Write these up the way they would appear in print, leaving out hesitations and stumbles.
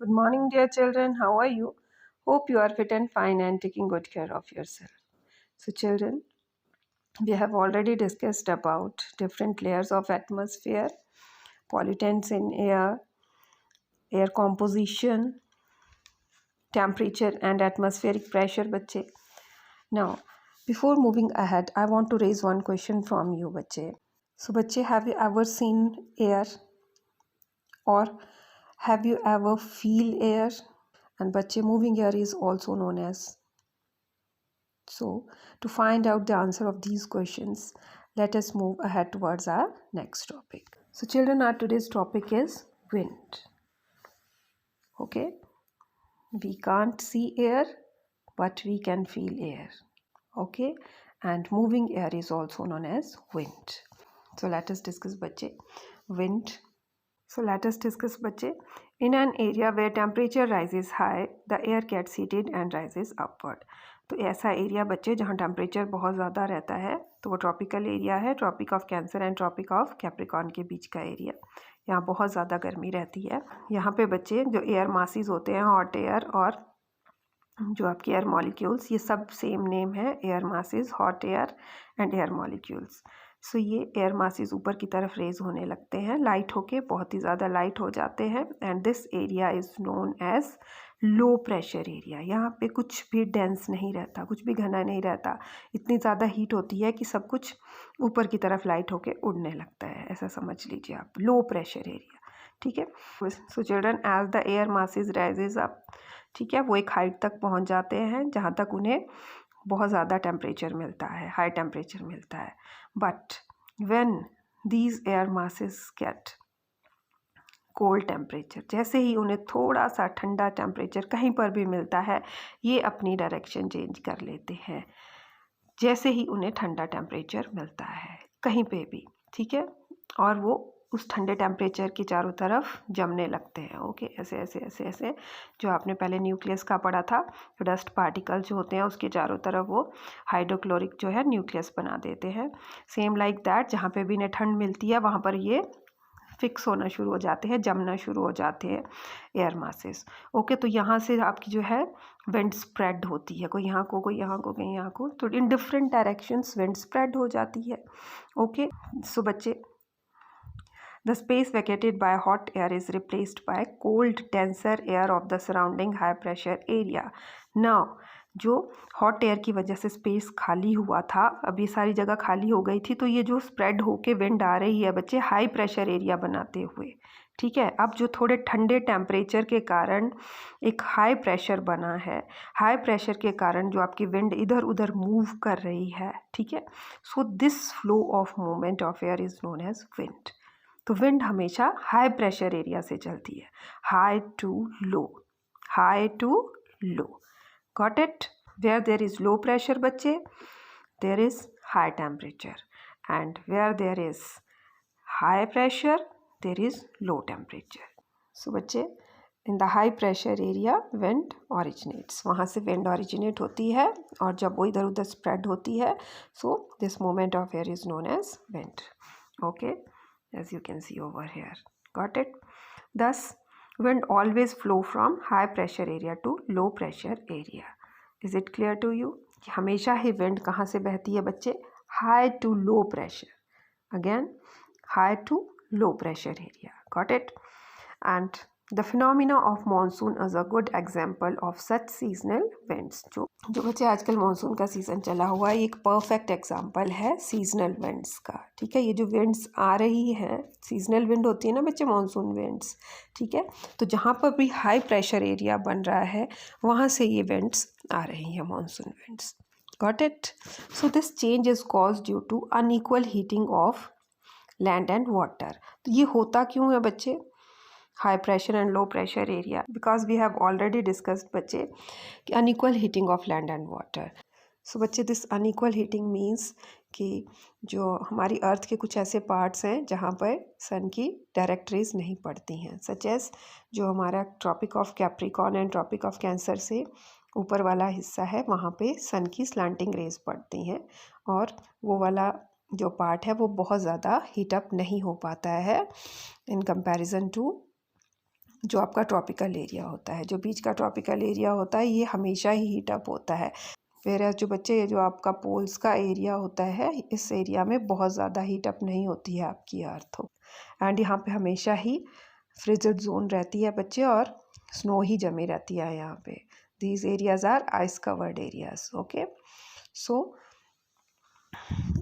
Good morning, dear children. How are you? Hope you are fit and fine and taking good care of yourself. So, children, we have already discussed about different layers of atmosphere, pollutants in air, air composition, temperature, and atmospheric pressure, bache. Now, before moving ahead, I want to raise one question from you, bache. So, bache, have you ever seen air, or have you ever feel air? And bache, moving air is also known as. So, to find out the answer of these questions, let us move ahead towards our next topic. So, children, our today's topic is wind. Okay, we can't see air, but we can feel air. Okay, and moving air is also known as wind. So, let us discuss, bache, wind. So, let us discuss, bache. In an area where temperature rises high, the air gets heated and rises upward. तो ऐसा area बच्चे जहाँ temperature बहुत ज़्यादा रहता है तो वो ट्रॉपिकल एरिया है, Tropic of Cancer and Tropic of Capricorn के बीच का एरिया। यहाँ बहुत ज़्यादा गर्मी रहती है। यहाँ पे बच्चे जो एयर मासेस होते हैं, हॉट एयर और जो आपके एयर मॉलिक्यूल्स, ये सब सेम नेम है, air masses, hot air and air molecules. So ये एयर मासेस ऊपर की तरफ रेज होने लगते हैं, लाइट होके बहुत ही ज़्यादा लाइट हो जाते हैं, and this area is known as low pressure area. यहाँ पे कुछ भी डेंस नहीं रहता, कुछ भी घना नहीं रहता, इतनी ज़्यादा हीट होती है कि सब कुछ ऊपर की तरफ लाइट होके उड़ने लगता है, ऐसा समझ लीजिए आप, लो प्रेशर एरिया। ठीक है। So children, as the air masses rises up, ठीक है, वो एक हाइट तक पहुँच जाते हैं जहाँ तक उन्हें बहुत ज़्यादा टेम्परेचर मिलता है, हाई टेम्परेचर मिलता है। But when these air masses gate cold temperature, जैसे ही उन्हें थोड़ा सा ठंडा टेम्परेचर कहीं पर भी मिलता है, ये अपनी डायरेक्शन चेंज कर लेते हैं जैसे ही उन्हें ठंडा टेम्परेचर मिलता है कहीं पे भी। ठीक है, और वो उस ठंडे टेम्परेचर के चारों तरफ जमने लगते हैं। ओके, ऐसे ऐसे ऐसे ऐसे, जो आपने पहले न्यूक्लियस का पढ़ा था, तो डस्ट पार्टिकल जो होते हैं उसके चारों तरफ वो हाइड्रोक्लोरिक जो है न्यूक्लियस बना देते हैं। सेम लाइक दैट, जहाँ पे भी इन्हें ठंड मिलती है वहाँ पर ये फिक्स होना शुरू हो जाते हैं, जमना शुरू हो जाते हैं एयर मासेस। ओके, तो यहाँ से आपकी जो है विंड स्प्रेड होती है, कोई यहाँ को, कोई यहाँ को, कोई यहाँ को, तो in different directions wind spread हो जाती है। ओके, सो बच्चे, the space vacated by hot air is replaced by cold denser air of the surrounding high pressure area. Now, जो हॉट एयर की वजह से स्पेस खाली हुआ था, अब ये सारी जगह खाली हो गई थी, तो ये जो स्प्रेड होके विंड आ रही है बच्चे, हाई प्रेशर एरिया बनाते हुए। ठीक है, अब जो थोड़े ठंडे टेम्परेचर के कारण एक हाई प्रेशर बना है, हाई प्रेशर के कारण जो आपकी विंड इधर उधर मूव कर रही है। ठीक है, so this flow of movement of air is known as wind. तो विंड हमेशा हाई प्रेशर एरिया से चलती है, high to low, high to low. Got it? Where there is low pressure बच्चे, there is high temperature, and where there is high pressure there is low temperature. So बच्चे, in the high pressure area wind originates, वहाँ से wind originate होती है, और जब वो इधर उधर स्प्रेड होती है, so this movement of air is known as wind. Okay, as you can see over here. Got it? Thus, wind always flow from high pressure area to low pressure area. Is it clear to you? कि हमेशा ही wind कहाँ से बहती है बच्चे? High to low pressure. Again, high to low pressure area. Got it? And the phenomena of monsoon is a good example of such seasonal winds. जो बच्चे आजकल मानसून का सीज़न चला हुआ है, एक परफेक्ट एग्जांपल है सीजनल विंड्स का। ठीक है, ये जो विंड्स आ रही हैं, सीजनल विंड होती है ना बच्चे, मानसून विंड्स। ठीक है, तो जहाँ पर भी हाई प्रेशर एरिया बन रहा है वहाँ से ये विंड्स आ रही हैं, monsoon winds. Got it? So this change is cause due to unequal heating of land and water. तो ये होता क्यों है बच्चे, high pressure and low pressure area? Because we have already discussed बच्चे कि unequal heating of land and water. So बच्चे, this unequal heating means कि जो हमारी अर्थ के कुछ ऐसे पार्ट्स हैं जहाँ पर सन की डायरेक्ट रेज नहीं पड़ती हैं, सच एज जो हमारा Tropic of Capricorn and Tropic of Cancer से ऊपर वाला हिस्सा है, वहाँ पे सन की स्लांटिंग रेज पड़ती हैं, और वो वाला जो पार्ट है वो बहुत ज़्यादा हीटअप नहीं हो पाता है इन कंपैरिजन टू जो आपका ट्रॉपिकल एरिया होता है, जो बीच का ट्रॉपिकल एरिया होता है ये हमेशा ही हीट अप होता है। फिर जो बच्चे, ये जो आपका पोल्स का एरिया होता है, इस एरिया में बहुत ज़्यादा हीट अप नहीं होती है आपकी अर्थ। एंड यहाँ पे हमेशा ही फ्रिजिड जोन रहती है बच्चे, और स्नो ही जमी रहती है यहाँ पे। These areas are ice covered areas. Okay, so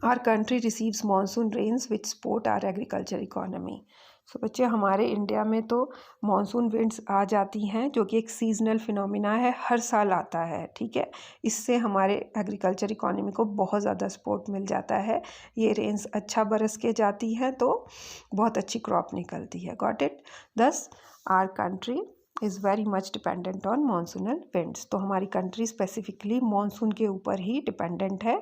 our country receives monsoon rains which support our agriculture economy. So बच्चे, हमारे इंडिया में तो मानसून विंड्स आ जाती हैं, जो कि एक सीजनल फिनोमिना है, हर साल आता है। ठीक है, इससे हमारे एग्रीकल्चर इकोनॉमी को बहुत ज़्यादा सपोर्ट मिल जाता है। ये रेन्स अच्छा बरस के जाती हैं तो बहुत अच्छी क्रॉप निकलती है। Got it. Thus our country is very much dependent on monsoonal winds. तो हमारी कंट्री स्पेसिफिकली मानसून के ऊपर ही डिपेंडेंट है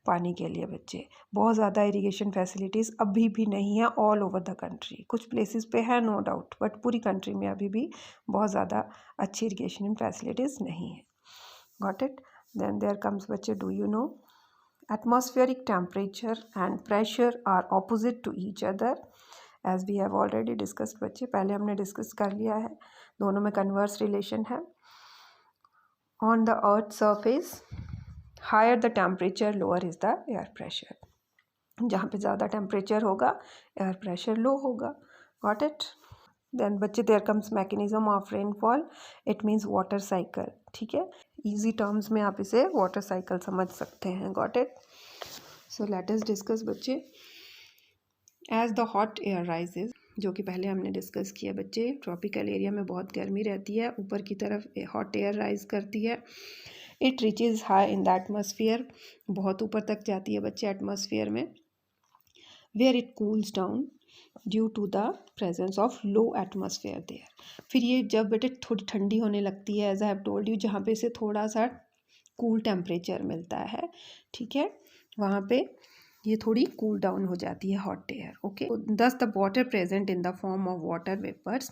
पानी के लिए बच्चे। बहुत ज़्यादा इरिगेशन फैसिलिटीज़ अभी भी नहीं है ऑल ओवर द कंट्री। कुछ प्लेसेस पे है नो डाउट, बट पूरी कंट्री में अभी भी बहुत ज़्यादा अच्छी इरिगेशन फैसिलिटीज़ नहीं है। Got it. Then there comes बच्चे, do you know atmospheric temperature and pressure are opposite to each other as we have already discussed। बच्चे, पहले हमने डिस्कस कर लिया है, दोनों में कन्वर्स रिलेशन है। On the earth surface higher the temperature lower is the air pressure. जहाँ पे ज़्यादा टेम्परेचर होगा एयर प्रेशर लो होगा। Got it. देन बच्चे, there comes mechanism of rainfall, it means water cycle. ठीक है, इजी टर्म्स में आप इसे वाटर साइकिल समझ सकते हैं। Got it. So let us discuss बच्चे, as the hot air rises, जो कि पहले हमने डिस्कस किया बच्चे, ट्रॉपिकल एरिया में बहुत गर्मी रहती है, ऊपर की तरफ हॉट एयर राइज करती है। It reaches high in the atmosphere, बहुत ऊपर तक जाती है बच्चे एटमॉस्फेयर में। Where it cools down due to the presence of low atmosphere there. फिर ये जब बेटे थोड़ी ठंडी होने लगती है, as I have told you, जहाँ पे इसे थोड़ा सा कूल टेम्परेचर मिलता है, ठीक है, वहाँ पे ये थोड़ी कूल डाउन हो जाती है hot air. Okay, thus the water present in the form of water vapours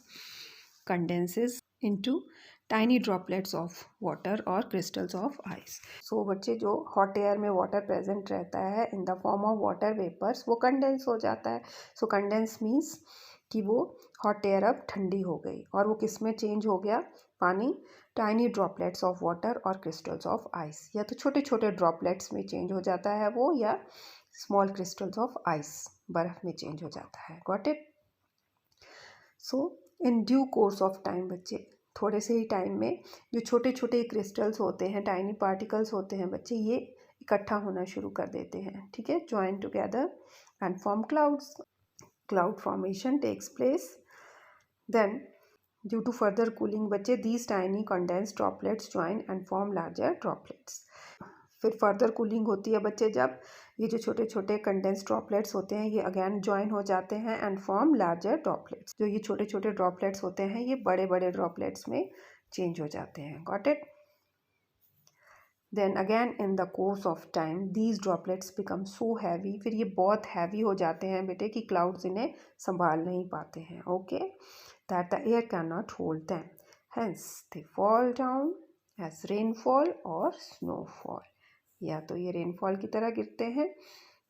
condenses into tiny droplets of water और क्रिस्टल्स ऑफ आइस। सो बच्चे, जो हॉट एयर में वाटर प्रेजेंट रहता है in the form of water vapours, वो condense हो जाता है। सो कंडेंस मीन्स कि वो हॉट एयर अब ठंडी हो गई, और वो किस में चेंज हो गया, पानी टाइनी ड्रॉपलेट्स ऑफ वाटर और क्रिस्टल्स ऑफ आइस। या तो छोटे छोटे ड्रॉपलेट्स में चेंज हो जाता है वो, या स्मॉल क्रिस्टल्स ऑफ आइस, बर्फ में चेंज हो जाता है। Got it. So in due course of time बच्चे, थोड़े से ही टाइम में जो छोटे छोटे क्रिस्टल्स होते हैं, टाइनी पार्टिकल्स होते हैं बच्चे, ये इकट्ठा होना शुरू कर देते हैं। ठीक है, join together and form clouds. Cloud formation takes place. Then due to further cooling बच्चे, these tiny condensed droplets join and form larger droplets. फिर फर्दर कूलिंग होती है बच्चे, जब ये जो छोटे छोटे कंडेंस्ड ड्रॉपलेट्स होते हैं ये अगेन ज्वाइन हो जाते हैं एंड फॉर्म लार्जर ड्रॉपलेट्स। जो ये छोटे छोटे ड्रॉपलेट्स होते हैं ये बड़े बड़े ड्रॉपलेट्स में चेंज हो जाते हैं। Got it. Then again in the course of time these droplets become so heavy, फिर ये बहुत हैवी हो जाते हैं बेटे कि क्लाउड्स इन्हें संभाल नहीं पाते हैं। Okay, that the air can not hold them, hence they fall down as rainfall और स्नोफॉल। या तो ये रेनफॉल की तरह गिरते हैं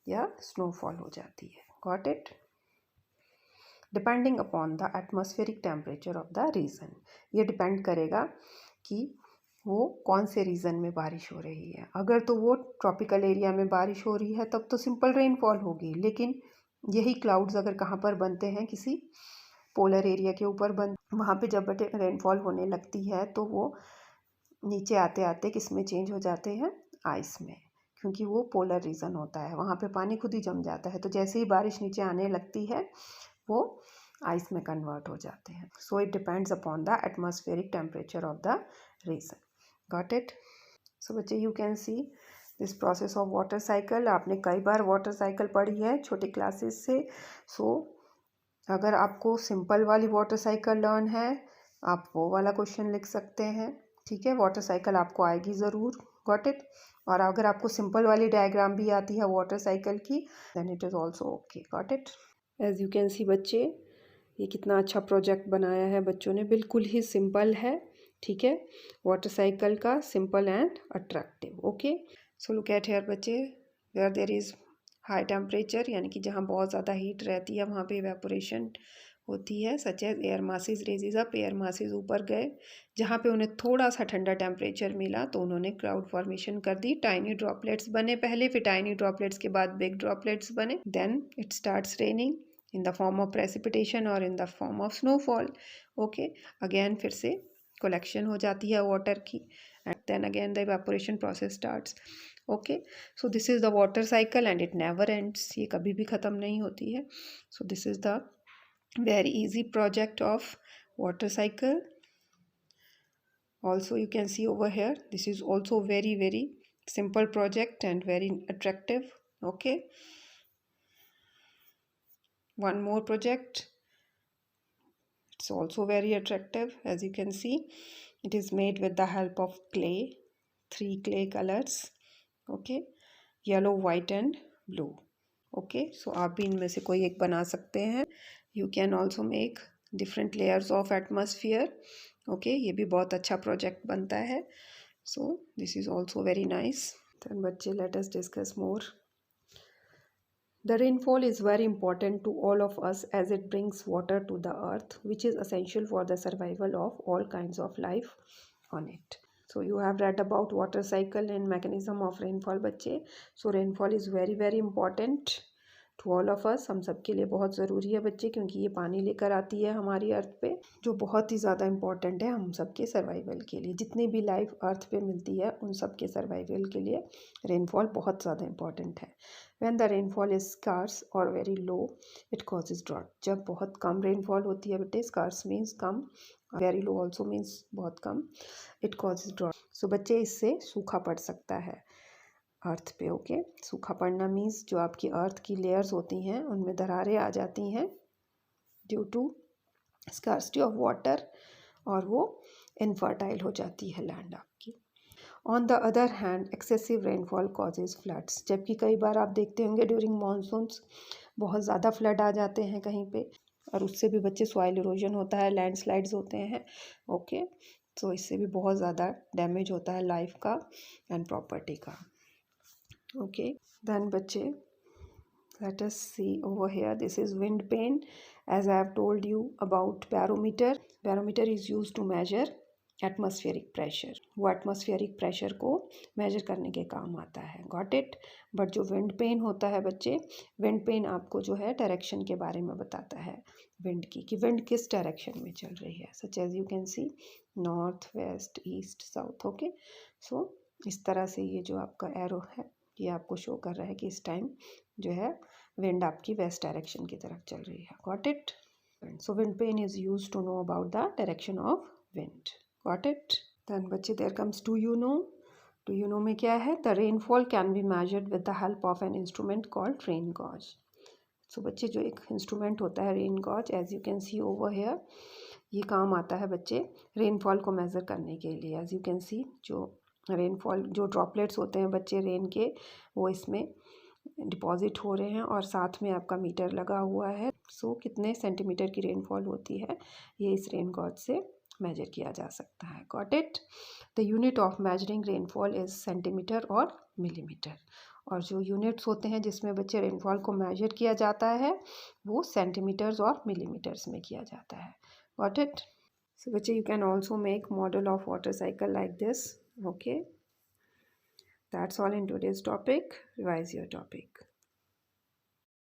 या स्नोफॉल हो जाती है। Got it. Depending upon the atmospheric temperature of the region, ये डिपेंड करेगा कि वो कौन से रीजन में बारिश हो रही है। अगर तो वो ट्रॉपिकल एरिया में बारिश हो रही है तब तो सिंपल रेनफॉल होगी, लेकिन यही क्लाउड्स अगर कहाँ पर बनते हैं, किसी पोलर एरिया के ऊपर वहाँ पे जब रेनफॉल होने लगती है तो वो नीचे आते आते किस में चेंज हो जाते हैं, आइस में, क्योंकि वो पोलर रीजन होता है, वहाँ पे पानी खुद ही जम जाता है। तो जैसे ही बारिश नीचे आने लगती है वो आइस में कन्वर्ट हो जाते हैं। So it depends upon the atmospheric temperature of the region. Got it. So बच्चे, you can see this process of water cycle. आपने कई बार वाटर साइकिल पढ़ी है छोटी क्लासेस से। सो अगर आपको सिंपल वाली वाटर साइकिल लर्न है, आप वो वाला क्वेश्चन लिख सकते हैं। ठीक है, वाटर साइकिल आपको आएगी ज़रूर। Got it. और अगर आपको सिंपल वाली डायग्राम भी आती है वाटर साइकिल की, then it is also okay. Got it. As you can see बच्चे, ये कितना अच्छा प्रोजेक्ट बनाया है बच्चों ने, बिल्कुल ही सिंपल है। ठीक है, वाटर साइकिल का, simple and attractive. Okay, so look at here बच्चे, where there is high temperature, यानी कि जहाँ बहुत ज़्यादा हीट रहती है वहाँ पे इवेपोरेशन होती है, such as air masses raises up, air masses ऊपर गए, जहाँ पे उन्हें थोड़ा सा ठंडा टेम्परेचर मिला तो उन्होंने क्लाउड फॉर्मेशन कर दी, टाइनी ड्रॉपलेट्स बने पहले, फिर टाइनी ड्रॉपलेट्स के बाद बिग ड्रॉपलेट्स बने, then it starts raining in the form of precipitation और in the form of snowfall. Okay, again फिर से कलेक्शन हो जाती है वाटर की, and then again the evaporation process starts. Okay, so this is the water cycle and it never ends, ये कभी भी ख़त्म नहीं होती है। So this is the very easy project of water cycle. Also you can see over here, this is also very simple project and very attractive. Okay, one more project, it's also very attractive. As you can see, it is made with the help of clay, 3 clay colors. Okay, yellow, white and blue. Okay, so आप भी इनमें से कोई एक बना सकते हैं। You can also make different layers of atmosphere. Okay, ये भी बहुत अच्छा प्रोजेक्ट बनता है। So this is also very nice. Then बच्चे, let us discuss more. The rainfall is very important to all of us as it brings water to the earth, which is essential for the survival of all kinds of life on it. So you have read about water cycle and mechanism of rainfall बच्चे. So rainfall is very important to all of us, हम सब के लिए बहुत ज़रूरी है बच्चे, क्योंकि ये पानी लेकर आती है हमारी अर्थ पे, जो बहुत ही ज़्यादा इम्पॉर्टेंट है हम सब के सर्वाइवल के लिए। जितनी भी लाइफ अर्थ पे मिलती है उन सब के सर्वाइवल के लिए रेनफॉल बहुत ज़्यादा इम्पॉर्टेंट है। When the rainfall is scarce or very low, it causes drought. जब बहुत कम रेनफॉल होती है बेटे, scarce means कम, वेरी लो ऑल्सो मीन्स बहुत कम, इट कॉजेज ड्रॉट। सो बच्चे, इससे सूखा पड़ सकता है अर्थ पे। ओके, सूखा पड़ना मीन्स जो आपकी अर्थ की लेयर्स होती हैं उनमें दरारें आ जाती हैं due to scarcity of water, और वो इनफर्टाइल हो जाती है लैंड आपकी। On the other hand, excessive rainfall causes floods, जबकि कई बार आप देखते होंगे ड्यूरिंग मानसून्स बहुत ज़्यादा फ्लड आ जाते हैं कहीं पे, और उससे भी बच्चे सॉइल इरोजन होता है, लैंडस्लाइड्स होते हैं। ओके, तो इससे भी बहुत ज़्यादा डैमेज होता है लाइफ का एंड प्रॉपर्टी का। ओके, देन बच्चे, let us see over here, this is wind vane. As I have told you about barometer, barometer is used to measure atmospheric pressure, वो एटमॉस्फेरिक प्रेशर को major करने के काम आता है। Got it. बट जो wind pen होता है बच्चे, विंड पेन आपको जो है डायरेक्शन के बारे में बताता है विंड की, कि विंड किस डायरेक्शन में चल रही है, such as you can see north, west, east, south. Okay, so इस तरह से ये जो आपका एरो है ये आपको शो कर रहा है कि इस टाइम जो है विंड आपकी वेस्ट डायरेक्शन की तरफ चल रही है। Got it. So wind pen is use to know about the direction of wind. Got it. Then बच्चे, there comes do you know. Do you know में क्या है? The rainfall can be measured with the help of an instrument called rain gauge. So बच्चे, जो एक instrument होता है rain gauge, as you can see over here, ये काम आता है बच्चे रेनफॉल को मेज़र करने के लिए। एज यू कैन सी, जो रेनफॉल, जो ड्रॉपलेट्स होते हैं बच्चे रेन के, वो इसमें डिपॉजिट हो रहे हैं और साथ में आपका मीटर लगा हुआ है। सो कितने सेंटीमीटर की रेनफॉल होती है ये इस रेन गॉज से मेजर किया जा सकता है। Got it. The unit of measuring rainfall is centimetre और मिलीमीटर, और जो यूनिट्स होते हैं जिसमें बच्चे रेनफॉल को मेजर किया जाता है वो सेंटीमीटर्स और मिलीमीटर्स में किया जाता है। Got it. सो बच्चे, you can also make model of water cycle like this. Okay, that's all in today's topic. Revise your topic.